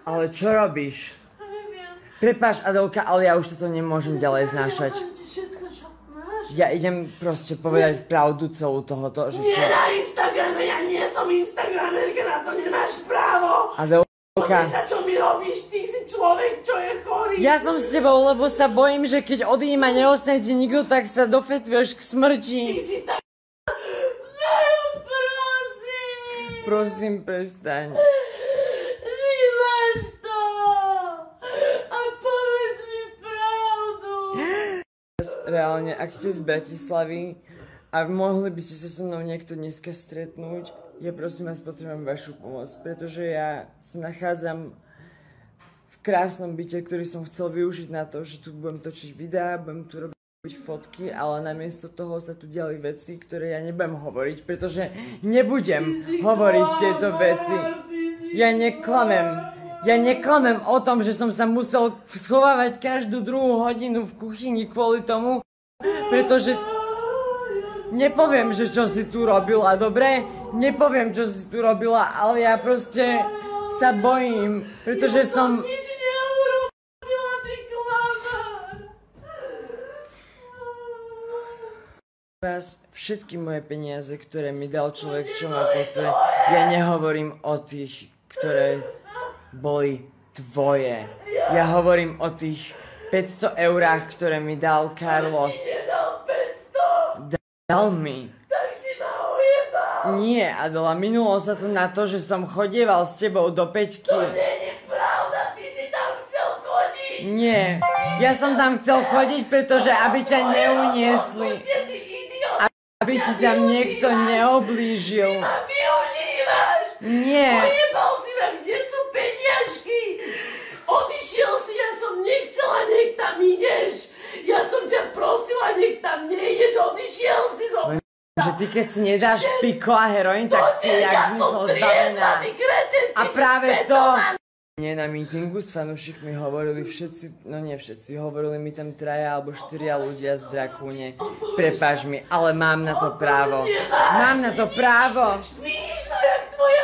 Ale čo robíš? Neviem. Prepáč, Adelka, ale ja už toto nemôžem ďalej znášať. Ja idem proste povedať pravdu celú tohoto, že čo... Nie na Instagrame, ja nie som Instagramerka, na to nemáš právo. Adelka... Pozri sa, čo mi robíš, ty si človek, čo je chorý. Ja som s tebou, lebo sa bojím, že keď odídem a neostane ti nikto, tak sa dofetvuješ k smrti. Ty si tak... Ne, prosím. Prosím, prestaň. Vymaž to. A povedz mi pravdu. Reálne, ak ste z Bratislavy a mohli by ste sa so mnou niekto dneska stretnúť, ja prosím vás potrebujem vašu pomoc, pretože ja sa nachádzam v krásnom byte, ktorý som chcel využiť na to, že tu budem točiť videá, budem tu robiť fotky, ale namiesto toho sa tu diali veci, ktoré ja nebudem hovoriť, pretože nebudem hovoriť tieto veci. Ja neklamem o tom, že som sa musel schovávať každú druhú hodinu v kuchyni kvôli tomu, pretože nepoviem, že čo si tu robila, dobre? Nepoviem, čo si tu robila, ale ja proste sa bojím, pretože som... Nič neurobila, ty klamár. Vás všetky moje peniaze, ktoré mi dal človek, čo ma podporuje, ja nehovorím o tých, ktoré boli tvoje. Ja hovorím o tých 500 eurách, ktoré mi dal Carlos. Nedal 500. Dal mi. Tak si ma ujebal. Nie, Adela, minulo sa to na to, že som chodieval s tebou do Peťky. To nie je pravda, ty si tam chcel chodiť. Nie, ja som tam chcel chodiť, pretože aby ťa neuniesli. Aby ti tam niekto neoblížil. Ty ma využívaš. Nie. Ujebal si ma, kde sú peniažky. Odišiel si, ja som nechcela, nech tam ideš. Ja som ťa prosila, nech tam nejdeš, odišiel si zo mňa. Že ty keď si nedáš piko a heroín, tak si jak zmysel zbavená. A práve to... Nie, na mítingu s fanúšikmi hovorili všetci, no nie všetci, hovorili mi tam 3 alebo 4 ľudia z Drakúne. Prepáč mi, ale mám na to právo. Mám na to právo.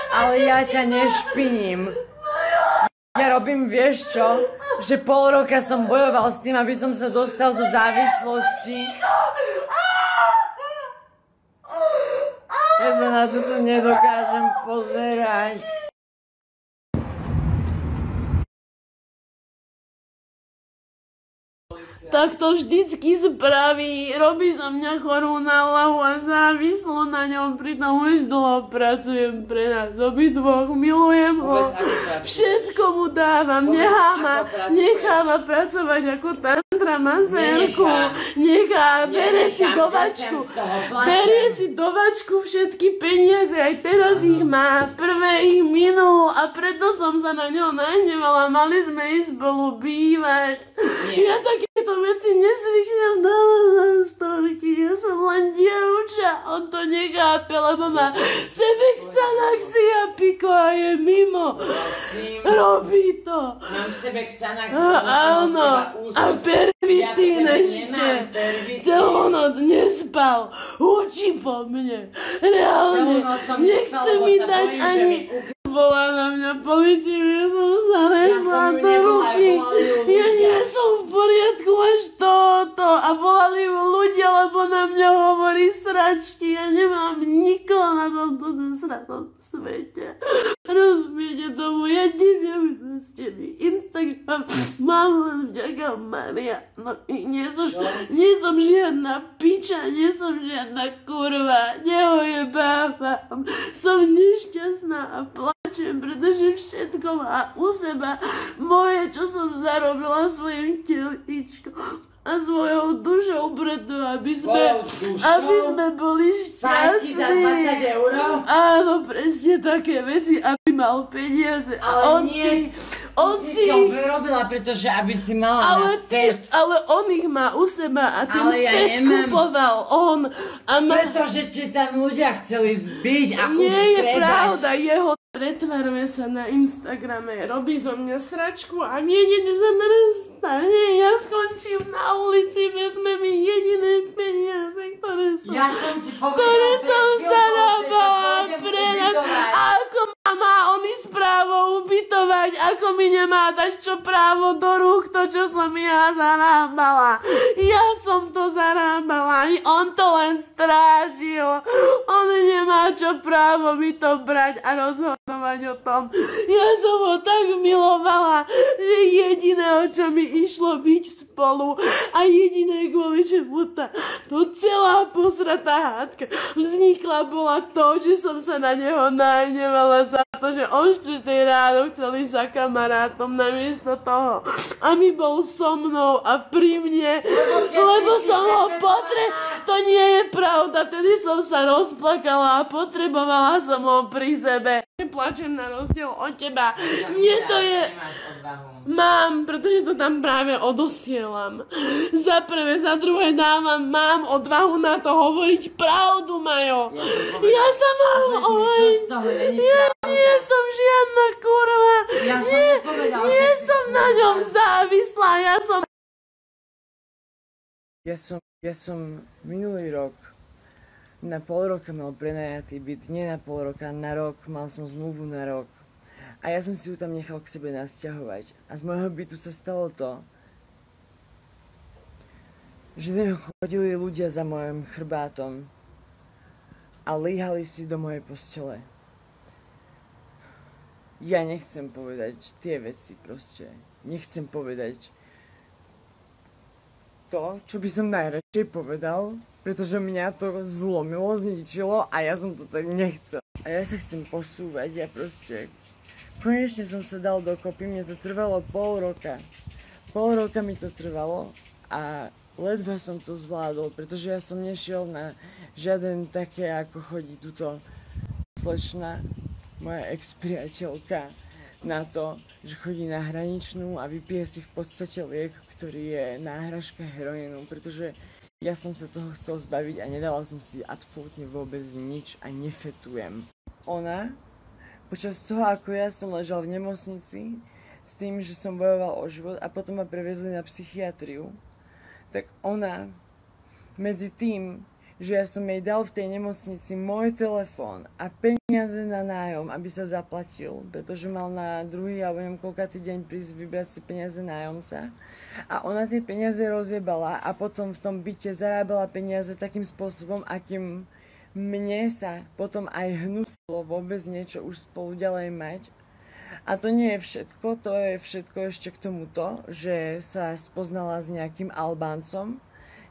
Ale ja ťa nešpiním. Ja robím, vieš čo? Že pol roka som bojoval s tým, aby som sa dostal zo závislosti. Ja sa na toto nedokážem pozerať. Tak to vždycky spraví, robí zo mňa chorú na hlavu a závislú na ňom, pritom už dlho pracujem pre nás obidvoch, milujem ho, všetko mu dávam, nechá ma pracovať ako tantra masérku, berie si do vačku všetky peniaze, aj teraz ich má, prvé ich minul a preto som sa na ňo nahnevala, mali sme ísť spolu bývať. Ja takéto veci nezvyknem na storky, ja som len dievča, on to nechápe, lebo má Sebexanaxi a piko a je mimo. Robí to. Mám Sebexanaxi, áno, a pervitín ešte. Celú noc nespal, učí po mne. Reálne, nechce mi dať ani... Volá na mňa políciu, ja som sa nešla do ruky. Ja nie som v poriadku až toto. A volali mu ľudia, lebo na mňa hovorí sračky. Ja nemám nikoho na tomto zesranom svete. Rozumiete tomu, ja tiež ste mi Instagram mám len vďaka Marianovi. Nie som žiadna piča, nie som žiadna kurva. Neojebávam. Som nešťastná a plačem, pretože všetko má u seba moje, čo som zarobila svojim teličkom a svojou dušou preto, aby sme boli šťastní. Za 20 €? Áno, presne také veci, aby mal peniaze. Ale nie, si to vyrobila, pretože aby si mala na fet. Ale on ich má u seba a ten fet kupoval on. Pretože ti tam ľudia chceli zbiť a predať. Nie je pravda, jeho pretvaruje sa na Instagrame, robí zo mňa sračku a viete, čo sa teraz stane? Ja skončím na ulici, vezme mi jediné peniaze, ktoré som zarábala pre nás. A ako ma má on ísť právo ubytovať, ako mi nemá dať čo právo do rúk to, čo som ja zarábala. Ja som to zarábala, on to len strážil. On nemá čo právo mi to brať a rozhodovať o tom. Ja som ho tak milovala, že jediné, o čo mi išlo byť spolu a jediné, kvôli čemu to celá posratá hádka vznikla, bola to, že som sa na neho nahnevala za to, že o 4 ráno chceli za kamarátom namiesto toho, aby bol so mnou a pri mne, lebo som ho to nie je pravda, tedy som sa rozplakala a potrebovala som ho pri sebe. Plačem na rozdiel od teba. Mne to je... Mám, pretože to tam práve odosielam. Za prvé, za druhé mám odvahu na to hovoriť pravdu, Majo. Ja sa mám Ja nie som žiadna kurva. Nie som na ňom závislá. Ja som minulý rok na pol roka mal prenajatý byt, nie na pol roka, na rok, mal som zmluvu na rok. A ja som si ju tam nechal k sebe nasťahovať. A z môjho bytu sa stalo to, že chodili ľudia za mojim chrbátom a líhali si do mojej postele. Ja nechcem povedať tie veci proste. Nechcem povedať to, čo by som najradšej povedal, pretože mňa to zlomilo, zničilo a ja som to tak nechcel. A ja sa chcem posúvať, ja proste... Konečne som sa dal dokopy, mne to trvalo pol roka. Pol roka mi to trvalo a ledva som to zvládol, pretože ja som nešiel na žiaden také, ako chodí tuto slečna, moja ex-priateľka, na to, že chodí na hraničnú a vypije si v podstate liek, ktorý je náhražka heroínu, pretože ja som sa toho chcel zbaviť a nedala som si absolútne vôbec nič a nefetujem. Ona, počas toho, ako ja som ležal v nemocnici s tým, že som bojoval o život a potom ma prevezli na psychiatriu, tak ona medzi tým, že ja som jej dal v tej nemocnici môj telefón a peniaze na nájom, aby sa zaplatil, pretože mal na druhý alebo neviem koľkatý deň prísť vybrať si peniaze nájomca. A ona tie peniaze rozjebala a potom v tom byte zarábala peniaze takým spôsobom, akým mne sa potom aj hnusilo vôbec niečo už spolu ďalej mať. A to nie je všetko, to je všetko ešte k tomuto, že sa spoznala s nejakým Albáncom,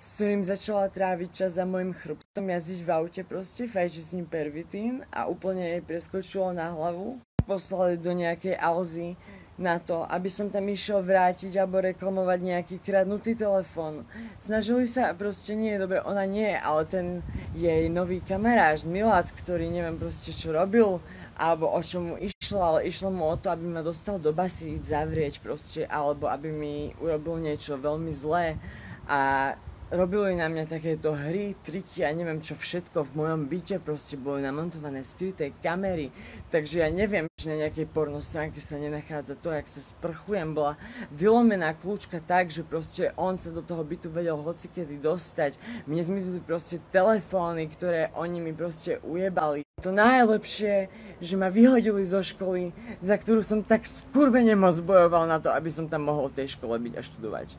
s ktorým začala tráviť čas za môjim chrbtom, jazdiť v aute proste, fajčiť s ním pervitín a úplne jej preskočilo na hlavu. Poslali do nejakej Alzy na to, aby som tam išiel vrátiť alebo reklamovať nejaký kradnutý telefón. Snažili sa, proste nie je dobre, ona nie, ale ten jej nový kamaráž, Milad, ktorý neviem proste čo robil, alebo o čo mu išlo, ale išlo mu o to, aby ma dostal do basy zavrieť proste, alebo aby mi urobil niečo veľmi zlé a robili na mňa takéto hry, triky a neviem čo všetko v mojom byte, proste boli namontované skryté kamery, takže ja neviem, že na nejakej pornostránke sa nenachádza to, jak sa sprchujem, bola vylomená kľúčka tak, že proste on sa do toho bytu vedel hocikedy dostať, mne zmizli proste telefóny, ktoré oni mi proste ujebali. To najlepšie, že ma vyhodili zo školy, za ktorú som tak skurvene moc bojoval na to, aby som tam mohol v tej škole byť a študovať.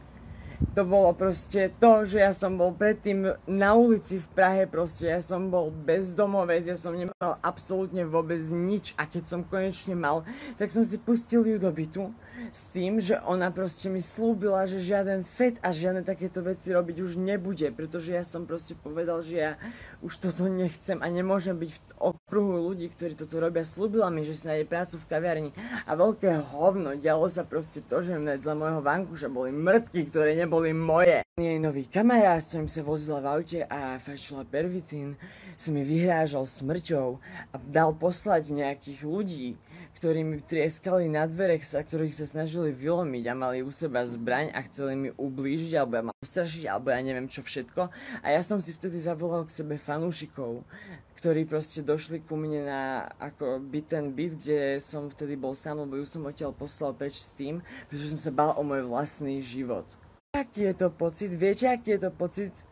To bolo proste to, že ja som bol predtým na ulici v Prahe, proste ja som bol bezdomovec, ja som nemal absolútne vôbec nič a keď som konečne mal, tak som si pustil ju do bytu s tým, že ona proste mi slúbila, že žiaden fet a žiadne takéto veci robiť už nebude, pretože ja som proste povedal, že ja už toto nechcem a nemôžem byť v okruhu ľudí, ktorí toto robia. Slúbila mi, že si nájde prácu v kaviarni a veľké hovno, dialo sa proste to, že vedľa môjho vankuša boli mŕtky, ktoré neboli moje. Jej nový kamarát, s ktorým sa vozila v aute a fajčila pervitín, sa mi vyhrážal smrťou a dal poslať nejakých ľudí, ktorí mi trieskali na dvere, ktorých sa snažili vylomiť a mali u seba zbraň a chceli mi ublížiť alebo ma ustrašiť alebo ja neviem čo všetko. A ja som si vtedy zavolal k sebe fanúšikov, ktorí proste došli ku mne na ako ten byt, kde som vtedy bol sám, lebo ju som odtiaľ poslal preč s tým, pretože som sa bál o môj vlastný život. Aký je to pocit? Viete, aký je to pocit,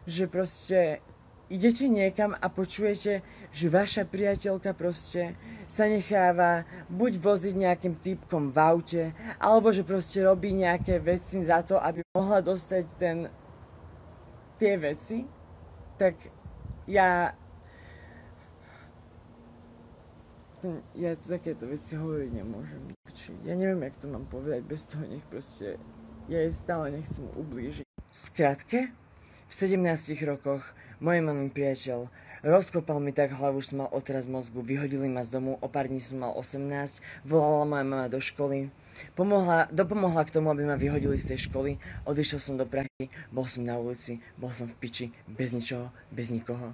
že proste idete niekam a počujete, že vaša priateľka proste sa necháva buď voziť nejakým typkom v aute, alebo že proste robí nejaké veci za to, aby mohla dostať tie veci, tak ja takéto veci hovoriť nemôžem. Ja neviem, jak to mám povedať bez toho, nech proste ja jej stále nechcem ublížiť. Skratke, v 17 rokoch môj mamý priateľ rozkopal mi tak hlavu, že som mal otraz mozgu, vyhodili ma z domu, o pár dní som mal 18, volala moja mama do školy, dopomohla k tomu, aby ma vyhodili z tej školy, odišiel som do Prahy, bol som na ulici, bol som v piči, bez ničoho, bez nikoho.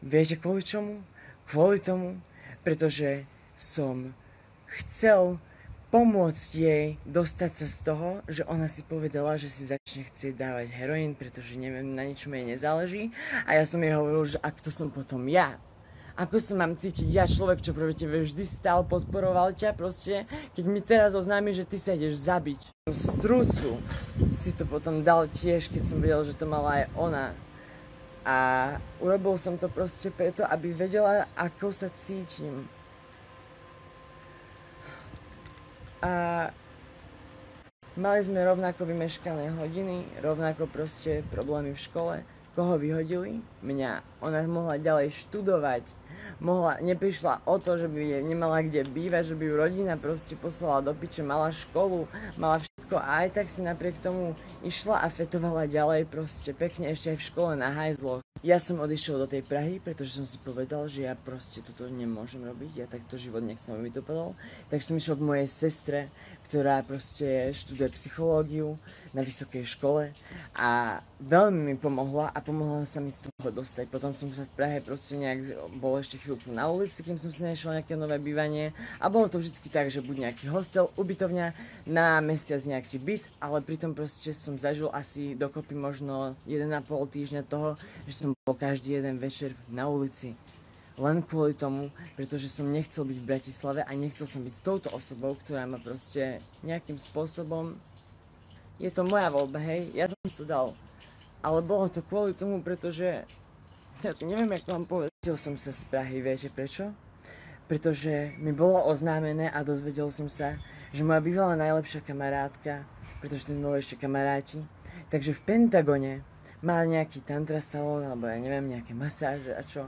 Viete kvôli čomu? Kvôli tomu, pretože som chcel pomôcť jej dostať sa z toho, že ona si povedala, že si začne chcieť dávať heroín, pretože neviem, na ničom jej nezáleží. A ja som jej hovoril, že ak to som potom ja, ako sa mám cítiť ja, človek, čo proti tebe vždy stál, podporoval ťa proste, keď mi teraz oznámi, že ty sa ideš zabiť. Strúcu si to potom dal tiež, keď som vedel, že to mala aj ona. A urobil som to proste preto, aby vedela, ako sa cítim. A mali sme rovnako vymeškané hodiny, rovnako proste problémy v škole. Koho vyhodili? Mňa. Ona mohla ďalej študovať. Neprišla o to, že by nemala kde bývať, že by ju rodina proste poslala do piče, mala školu, mala všetko a aj tak si napriek tomu išla a fetovala ďalej proste pekne ešte aj v škole na hajzloch. Ja som odišiel do tej Prahy, pretože som si povedal, že ja proste toto nemôžem robiť, ja takto život nechcem, aby mi dopadol. Takže som išiel k mojej sestre, ktorá proste študuje psychológiu na vysokej škole a veľmi mi pomohla a pomohla sa mi z toho dostať. Potom som sa v Prahe proste bol ešte chvíľku na ulici, kým som si našiel nejaké nové bývanie a bolo to vždycky tak, že buď nejaký hostel, ubytovňa, na mesiac nejaký byt, ale pritom proste som zažil asi dokopy možno 1,5 týždňa toho, že som bol každý jeden večer na ulici. Len kvôli tomu, pretože som nechcel byť v Bratislave a nechcel som byť s touto osobou, ktorá ma proste nejakým spôsobom... Je to moja voľba, hej, ja som si to dal. Ale bolo to kvôli tomu, pretože... Ja neviem, jak to vám povedať. Chcel som sa z Prahy, viete prečo? Pretože mi bolo oznámené a dozvedel som sa, že moja bývalá najlepšia kamarátka, pretože to boli ešte kamaráti, takže v Pentagone mal nejaký tantra salón, alebo ja neviem, nejaké masáže a čo.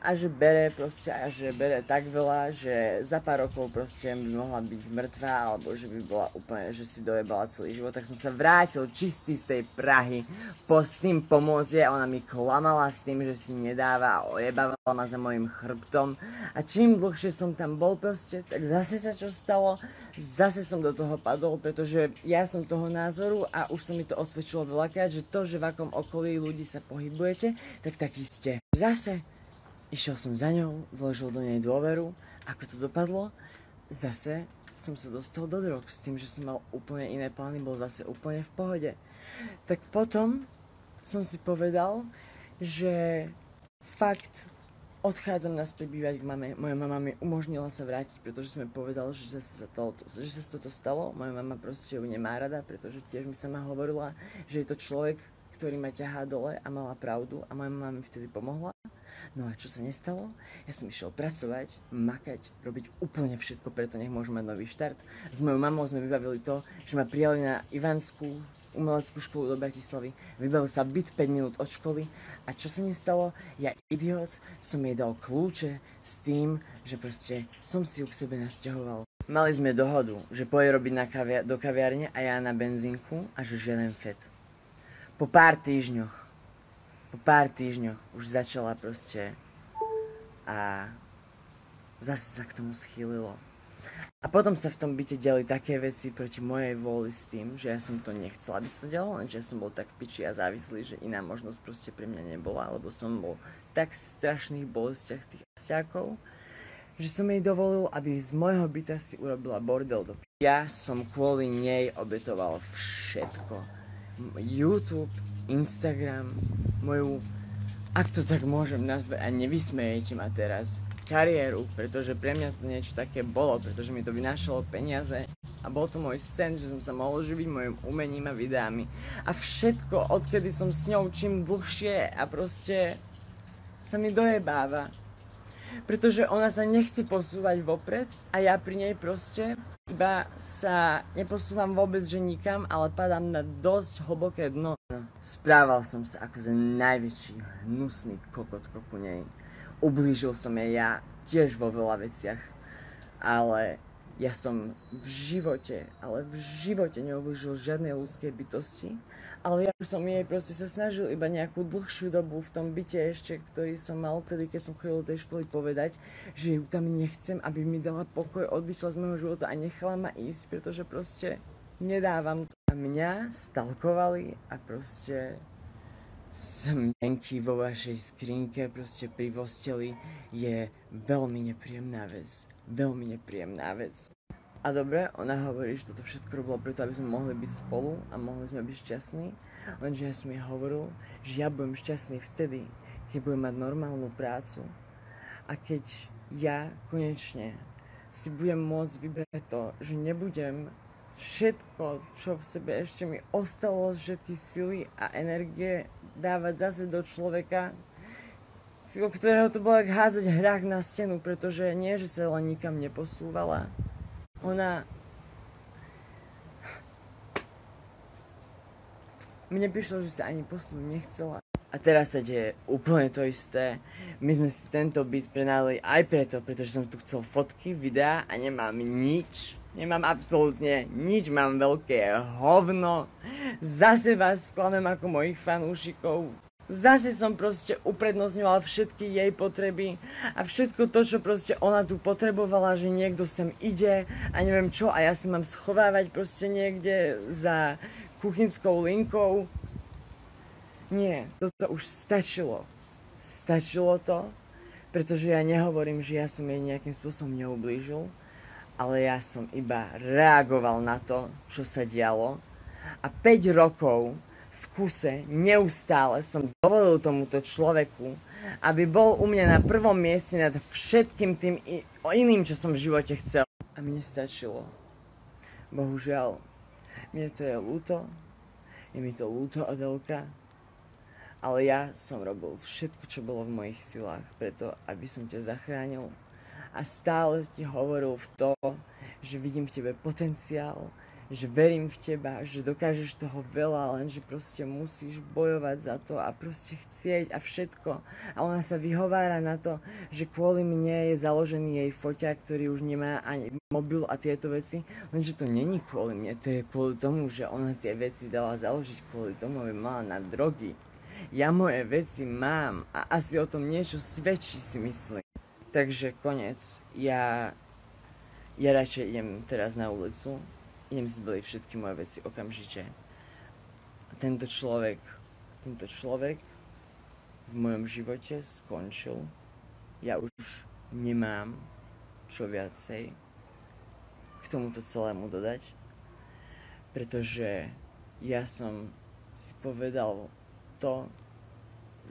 A že bere proste, a že bere tak veľa, že za pár rokov proste by mohla byť mŕtvá, alebo že by bola úplne, že si dojebala celý život. Tak som sa vrátil čistý z tej Prahy s tým pomôcť a ona mi klamala s tým, že si nedáva a ojebávala ma za mojim chrbtom. A čím dlhšie som tam bol proste, tak zase sa čo stalo, zase som do toho padol, pretože ja som toho názoru a už sa mi to osvedčilo veľakrát, že to, že v akom okolí ľudí sa pohybujete, tak takí ste. Zase išiel som za ňou, vložil do nej dôveru. Ako to dopadlo? Zase som sa dostal do drog s tým, že som mal úplne iné plány, bol zase úplne v pohode. Tak potom som si povedal, že fakt odchádzam naspäť bývať k mame. Moja mama mi umožnila sa vrátiť, pretože som jej povedal, že sa toto stalo. Moja mama proste ju nemá rada, pretože tiež mi sama hovorila, že je to človek, ktorý ma ťahá dole a mala pravdu a moja mama mi vtedy pomohla. No a čo sa nestalo? Ja som išiel pracovať, makať, robiť úplne všetko, preto nech môžem mať nový štart. S mojou mamou sme vybavili to, že ma prijali na Ivanskú umeleckú školu do Bratislavy. Vybavil sa byt 5 minút od školy. A čo sa nestalo? Ja idiot som jej dal kľúče s tým, že proste som si ju k sebe nasťahoval. Mali sme dohodu, že pôjde robiť do kaviarne a ja na benzínku a že želem fet. Po pár týždňoch už začala proste a zase sa k tomu schýlilo. A potom sa v tom byte diali také veci proti mojej vôli s tým, že ja som to nechcela, aby sa to dialo, lenže ja som bol tak v piči a závislý, že iná možnosť proste pre mňa nebola, lebo som bol tak v strašných bolestiach z tých asiakov, že som jej dovolil, aby z môjho byta si urobila bordel do piči. Ja som kvôli nej obetoval všetko. YouTube, Instagram, moju, ak to tak môžem nazvať, a nevysmejete ma teraz, kariéru, pretože pre mňa to niečo také bolo, pretože mi to vynášalo peniaze, a bol to môj sen, že som sa mohol živiť mojim umením a videami. A všetko, odkedy som s ňou čím dlhšie a proste sa mi dojebáva. Pretože ona sa nechce posúvať vopred a ja pri nej proste iba sa neposúvam vôbec že nikam, ale padám na dosť hlboké dno. Správal som sa ako ten najväčší hnusný kokotko ku nej. Ublížil som jej ja tiež vo veľa veciach, ale ja som v živote neublížil žiadnej ľudskej bytosti, ale ja som jej proste sa snažil iba nejakú dlhšiu dobu v tom byte ešte, ktorý som mal vtedy, keď som chodil do tej školy, povedať, že ju tam nechcem, aby mi dala pokoj, odišla z môjho života a nechala ma ísť, pretože proste nedávam to. A mňa stalkovali a proste smdenky vo vašej skrinke proste pri posteli je veľmi nepríjemná vec. Veľmi nepríjemná vec. A dobre, ona hovorí, že toto všetko robilo preto, aby sme mohli byť spolu a mohli sme byť šťastní. Lenže ja som jej hovoril, že ja budem šťastný vtedy, keď budem mať normálnu prácu. A keď ja konečne si budem môcť vybrať to, že nebudem všetko, čo v sebe ešte mi ostalo, všetky sily a energie dávať zase do človeka, o ktorého to bolo jak házať hrách na stenu, pretože nie, že sa len nikam neposúvala. Mne prišlo, že sa ani posunúť nechcela. A teraz sa deje úplne to isté. My sme si tento byt prenajali aj preto, pretože som tu chcel fotky, videá a nemám nič. Nemám absolútne nič, mám veľké hovno. Zase vás sklamem ako mojich fanúšikov. Zase som proste uprednostňoval všetky jej potreby a všetko to, čo proste ona tu potrebovala, že niekto sem ide a neviem čo a ja sa mám schovávať proste niekde za kuchynskou linkou. Nie, toto už stačilo. Stačilo to, pretože ja nehovorím, že ja som jej nejakým spôsobom neublížil, ale ja som iba reagoval na to, čo sa dialo. A 5 rokov v kuse neustále som dovolil tomuto človeku, aby bol u mňa na prvom mieste nad všetkým tým iným, čo som v živote chcel. A mne stačilo. Bohužiaľ, mne to je ľúto. Je mi to ľúto, Adelka. Ale ja som robil všetko, čo bolo v mojich silách, preto, aby som ťa zachránil. A stále ti hovoril v to, že vidím v tebe potenciál, že verím v teba, že dokážeš toho veľa, lenže proste musíš bojovať za to a proste chcieť a všetko. A ona sa vyhovára na to, že kvôli mne je založený jej foťák, ktorý už nemá ani mobil a tieto veci, lenže to není kvôli mne, to je kvôli tomu, že ona tie veci dala založiť kvôli tomu, aby mala na drogy. Ja moje veci mám a asi o tom niečo svedčí, si myslím. Takže konec. Ja radšej idem teraz na ulicu, idem zbaliť všetky moje veci okamžite. A tento človek v mojom živote skončil. Ja už nemám čo viacej k tomuto celému dodať, pretože ja som si povedal to,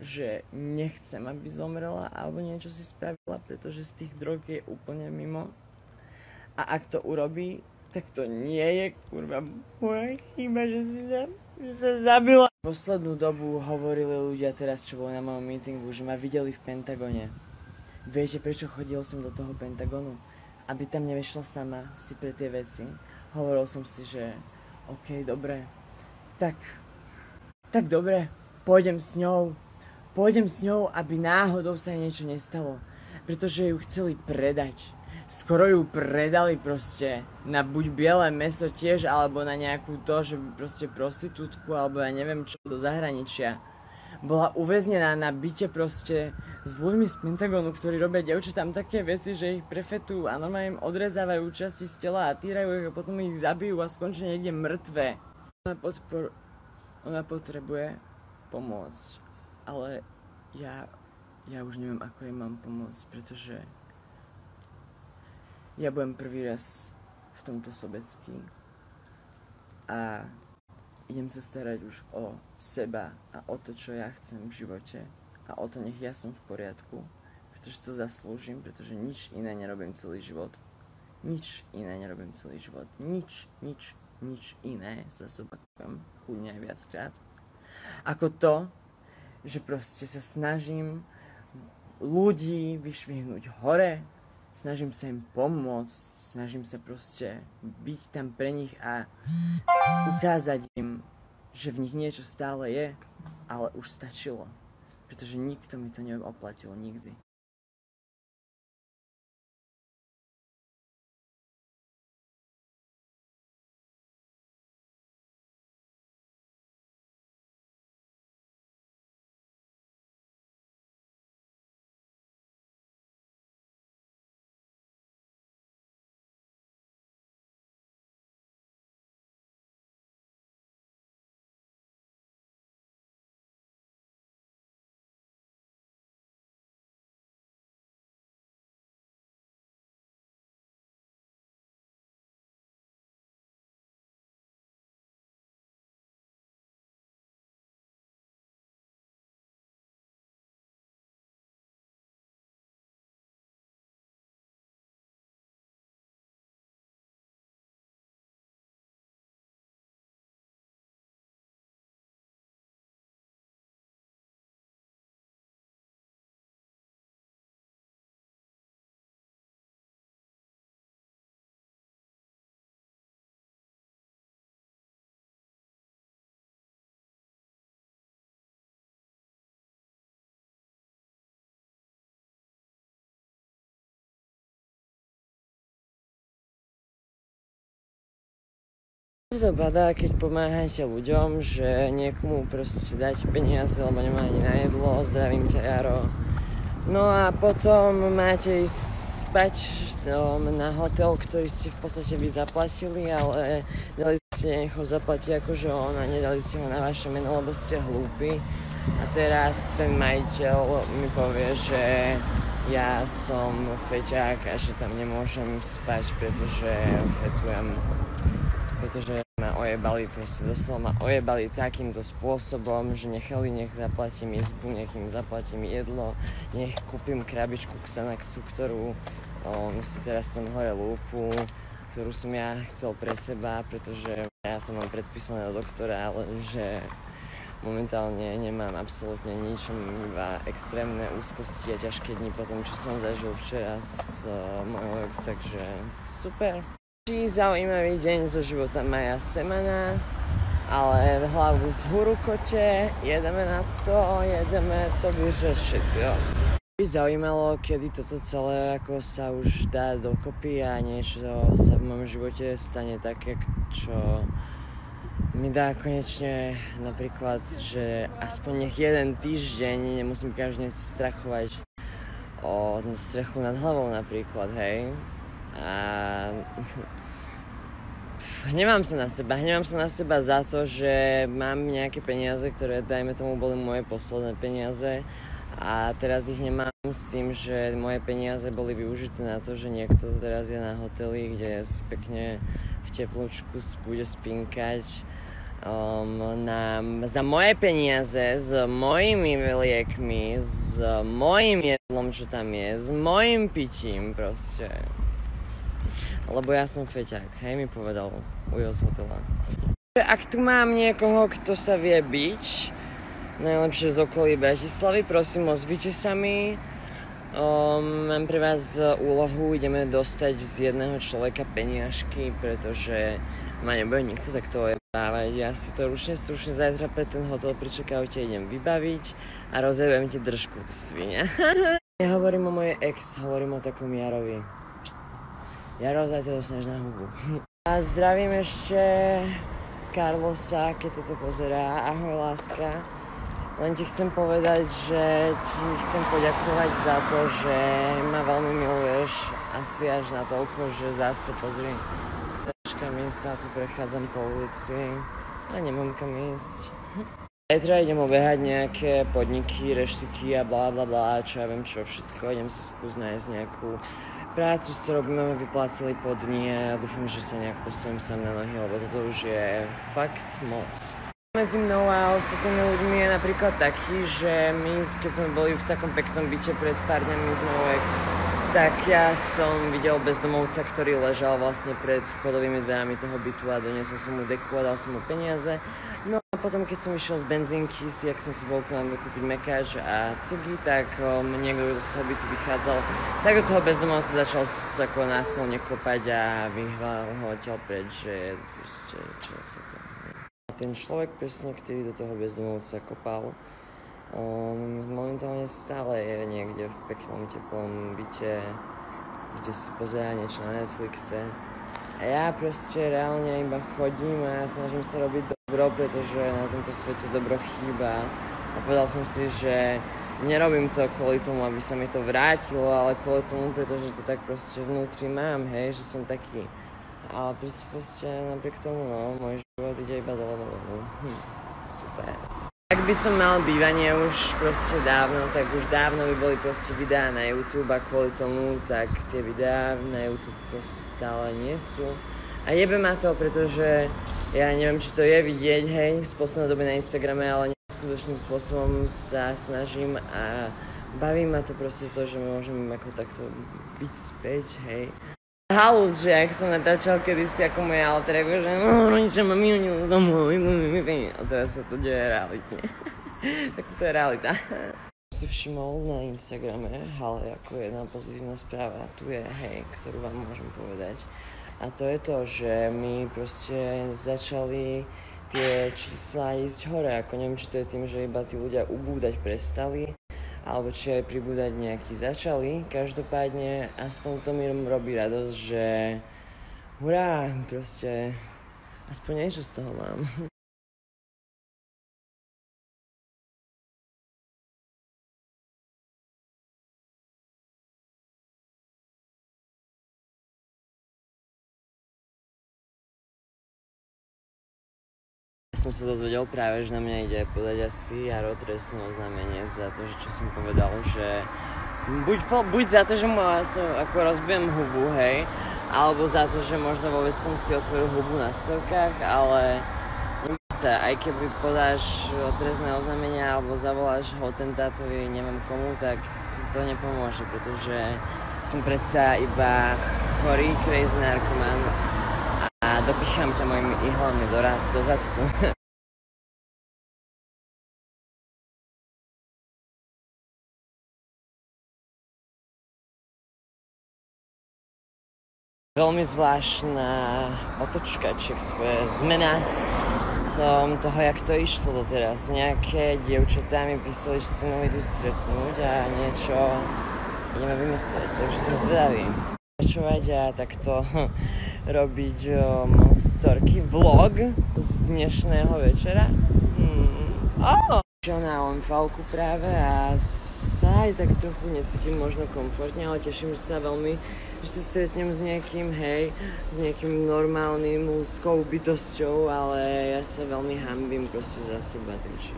že nechcem, aby zomrela alebo niečo si spravila, pretože z tých drog je úplne mimo. A ak to urobí, tak to nie je kurva moja chyba, že sa zabila. Poslednú dobu hovorili ľudia teraz, čo boli na mojom meetingu, že ma videli v Pentagone. Viete, prečo chodil som do toho Pentagonu? Aby tam nevešla sama si pre tie veci. Hovoril som si, že OK, dobre, tak dobre, pôjdem s ňou, aby náhodou sa jej niečo nestalo. Pretože ju chceli predať. Skoro ju predali proste na buď biele mäso tiež, alebo na nejakú to, že proste prostitútku, alebo ja neviem čo, do zahraničia. Bola uväznená na byte proste s ľuďmi z Pentagonu, ktorí robia dievčatám také veci, že ich prefetujú a normálne im odrezávajú časti z tela a týrajú ich a potom ich zabijú a skončia niekde mŕtve. Ona potrebuje pomôcť, ale ja už neviem, ako jej mám pomôcť, pretože ja budem prvý raz v tomto sobecký a idem sa starať už o seba a o to, čo ja chcem v živote a o to, nech ja som v poriadku, pretože to zaslúžim, pretože nič iné nerobím celý život. Nič iné nerobím celý život. Nič iné, zase opakujem, kľudne aj viackrát. Ako to, že proste sa snažím ľudí vyšvihnúť hore, snažím sa im pomôcť, snažím sa proste byť tam pre nich a ukázať im, že v nich niečo stále je, ale už stačilo. Pretože nikto mi to neoplatil nikdy. To padá, keď pomáhate ľuďom, že niekomu proste dáte peniaze, lebo nemá ani na jedlo, zdravím ťa, Jaro. No a potom máte ísť spať na hotel, ktorý ste v podstate vy zaplatili, ale dali ste niekoho zaplatiť akože on a nedali ste ho na vaše meno, lebo ste hlúpi. A teraz ten majiteľ mi povie, že ja som feťák a že tam nemôžem spať, pretože fetujem. Pretože ma ojebali, proste doslova ma ojebali takýmto spôsobom, že nech zaplatím izbu, nech im zaplatím jedlo, nech kúpim krabičku Xanaxu, ktorú si teraz tam hore lúpu, ktorú som ja chcel pre seba, pretože ja to mám predpísané od doktora, ale že momentálne nemám absolútne nič, iba extrémne úzkosti a ťažké dni po tom, čo som zažil včera s mojou ex, takže super. Zaujímavý deň zo života Maja Semana, ale hlavu z hurukote, jedeme na to, jedeme to vyriešiť, jo. By zaujímalo, kedy toto celé ako sa už dá dokopy a niečo sa v mojom živote stane také, čo mi dá konečne napríklad, že aspoň nech jeden týždeň nemusím každý deň si strachovať o strechu nad hlavou napríklad, hej. A hnevám sa na seba za to, že mám nejaké peniaze, ktoré dajme tomu boli moje posledné peniaze a teraz ich nemám s tým, že moje peniaze boli využité na to, že niekto teraz je na hoteli, kde pekne v teplúčku bude spinkať za moje peniaze, s mojimi liekmi, s mojim jedlom, čo tam je, s mojim pitím proste. Lebo ja som feťák, hej, mi povedal Ujo z hotela. Ak tu mám niekoho, kto sa vie byť, najlepšie z okolí Bratislavy, prosím, ozvite sa mi. Mám pre vás úlohu, ideme dostať z jedného človeka peniažky, pretože ma nebude nikto takto ojebávať. Ja si to stručne zajtra pre ten hotel pri check-oute idem vybaviť a rozjebem ti držku, ty svinia. Nehovorím o mojej ex, hovorím o takom Jarovi. Jaro, zajtra dostaneš na hubu. A zdravím ešte Carlosa, keď toto pozerá. Ahoj, láska. Len ti chcem povedať, že ti chcem poďakovať za to, že ma veľmi miluješ. Asi až na toľko, že zase pozri, s taškami sa tu prechádzam po ulici a nemám kam ísť. Zajtra idem obehať nejaké podniky, reštiky a blá blá blá, čo ja viem čo všetko. Idem si skúsiť nájsť nejakú prácu, s ktorou by ma vyplácali po dni a dúfam, že sa nejak postavím sám na nohy, lebo toto už je fakt moc. Medzi mnou a ostatnými ľuďmi je napríklad taký, že my, keď sme boli v takom peknom byte pred pár dňami s mojou ex, Tak ja som videl bezdomovca, ktorý ležal vlastne pred vchodovými dverami toho bytu a doniesol som mu deku a dal som mu peniaze. No a potom, keď som išiel z benzínky, jak som si bol tu kúpiť mekáč a cigy, tak niekto z toho bytu vychádzal, tak do toho bezdomovca začal ako násilne kopať a vyhľal ho odtiaľ preč, že proste, čo sa to... Ten človek presne, ktorý do toho bezdomovca kopal, momentálne stále je niekde v peknom teplom byte, kde si pozerá niečo na Netflixe. A ja proste reálne iba chodím a snažím sa robiť dobro, pretože na tomto svete dobro chýba. A povedal som si, že nerobím to kvôli tomu, aby sa mi to vrátilo, ale kvôli tomu, pretože to tak proste vnútri mám, hej, že som taký. Ale proste napriek tomu, no, môj život ide iba dole. Super. Ak by som mal bývanie už proste dávno, tak už dávno by boli proste videá na YouTube a kvôli tomu, tak tie videá na YouTube proste stále nie sú. A jebe ma to, pretože ja neviem, či to je vidieť, hej, z poslednej doby na Instagrame, ale neskutočným spôsobom sa snažím a baví ma to proste to, že môžem ako takto byť späť, hej. Halus, že ak som natáčal kedysi ako moje alter ego, že rodičia ma vyhodili z domu, a teraz sa to deje realitne. Tak toto je realita. Si všimol na Instagrame, ale ako jedna pozitívna správa tu je, hej, ktorú vám môžem povedať. A to je to, že my proste začali tie čísla ísť hore, ako neviem, či to je tým, že iba tí ľudia ubúdať prestali, alebo či aj pribúdať nejakí začali. Každopádne aspoň to mi robí radosť, že hurá, proste aspoň niečo z toho mám. Som sa dozvedel práve, že na mňa ide podať asi Jaro trestné oznámenie za to, že čo som povedal, že buď za to, že mu ako rozbijem hubu, hej, alebo za to, že možno vôbec som si otvoril hubu na storkách, ale aj keby podáš trestné oznámenie alebo zavoláš atentátovi neviem komu, tak to nepomôže, pretože som predsa iba chorý, crazy narkoman a dopichám ťa mojimi ihlami do zadku. Veľmi zvláštna otočka, či zmena som toho, jak to išlo doteraz. Nejaké dievčatá mi písali, že sa mnou idú stretnúť a niečo ideme vymyslieť, takže som zvedavý. Pokračovať a takto robiť storky, vlog z dnešného večera. Šiel na OMV-ku práve a sa aj tak trochu necítim možno komfortne, ale teším sa veľmi, že sa stretnem s nejakým, hej, s nejakým normálnym ľudskou bytosťou, ale ja sa veľmi hanbím proste za seba, takže...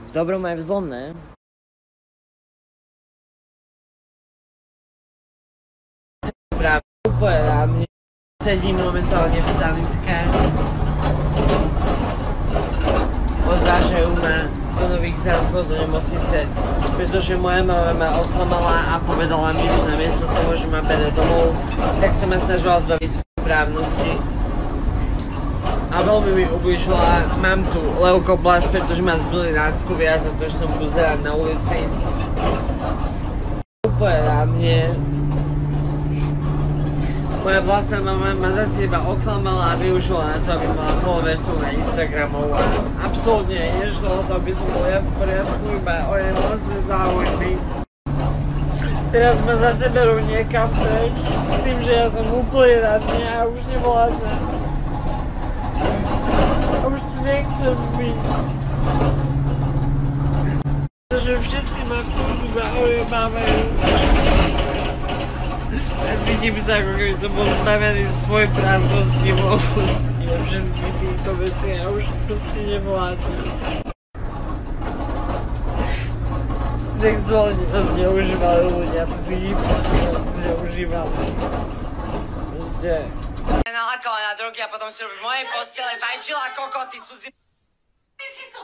V dobrom aj v zlom, ne? Práve povedám, sedím momentálne v sanitke. Odvážajú ma do Nových Zámkov do nemocnice, pretože moja mama ma oklamala a povedala mi, že namiesto toho, že ma bere domov, tak sa ma snažila zbaviť svojej právnosti. A veľmi mi ublížila, mám tu leukoplast, pretože ma zbili náckovia za to, že som buzerák na ulici. Úplne na mne. Moja vlastná mama ma zase iba oklamala a využila na to, aby mala followersov na Instagramov a absolútne nešlo o to, aby som bol ja v poriadku, iba o jej vlastné záujmy. Teraz ma zase berú niekam preč, s tým, že ja som úplne na dne a už nevládzem. A už tu nechcem byť. Pretože všetci ma furt iba ojebávajú. A cítim sa, ako keby som bol zbavený svojej právnosti, voľnosti a všetky týchto veci a už proste nevládzem. Sexuálne ma zneužívali ľudia, psychicky zneužívali. Proste... Nalakala na drogy a potom si v mojej postele fajčila kokoty cudzí. Ty si to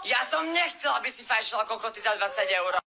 Ja som nechcel, aby si fajšila kokoty za 20 eur.